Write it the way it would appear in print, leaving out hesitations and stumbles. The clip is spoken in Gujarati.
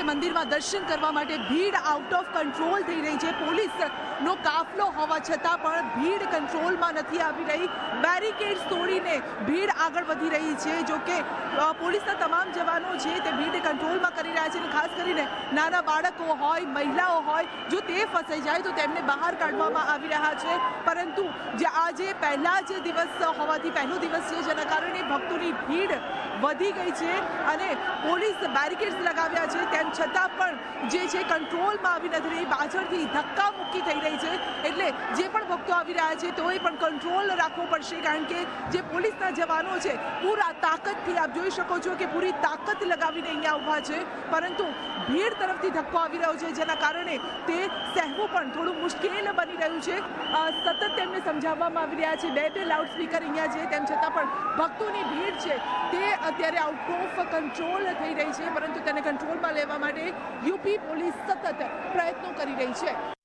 મંદિરમાં દર્શન કરવા માટે ભીડ આઉટ ઓફ કંટ્રોલ થઈ રહી છે। પોલીસનો કાફલો હોવા છતાં પણ ભીડ કંટ્રોલમાં નથી આવી રહી। બેરિકેડ્સ તોડીને ભીડ આગળ વધી રહી છે। જો કે પોલીસના તમામ જવાનો છે તે ભીડ કંટ્રોલમાં કરી રહ્યા છે અને ખાસ કરીને નાના બાળકો હોય, મહિલાઓ હોય, જો તે ફસાઈ જાય તો તેમને બહાર કાઢવામાં આવી રહ્યા છે। પરંતુ જે આજે પહેલા જ દિવસ હોવાથી પહેલો દિવસ છે જેના કારણે ભક્તોની ભીડ વધી ગઈ છે અને પોલીસ બેરિકેડ્સ લગાવ્યા છે, તેમ છતાં પણ જે છે કંટ્રોલમાં આવી નથી રહી। પાછળથી ધક્કા મુક્કી થઈ રહી છે, એટલે જે પણ ભક્તો આવી રહ્યા છે તોય પણ કંટ્રોલ રાખવો પડશે, કારણ કે જે પોલીસના જવાનો છે પૂરા તાકાતથી આપ જોઈ શકો છો કે પૂરી તાકાત લગાવીને અહીંયા ઊભા છે, પરંતુ ભીડ તરફથી ધક્કો આવી રહ્યો છે જેના કારણે તે સહેવું પણ થોડું મુશ્કેલ બની રહ્યું છે। સતત તેમને સમજાવવામાં આવી રહ્યા છે, બે લાઉડ સ્પીકર અહીંયા છે, તેમ છતાં પણ ભક્તોની ભીડ છે તે અત્યારે આઉટ ઓફ કંટ્રોલ થઈ રહી છે, પરંતુ તેને કંટ્રોલમાં લેવા માટે યુપી પોલીસ સતત પ્રયત્નો કરી રહી છે।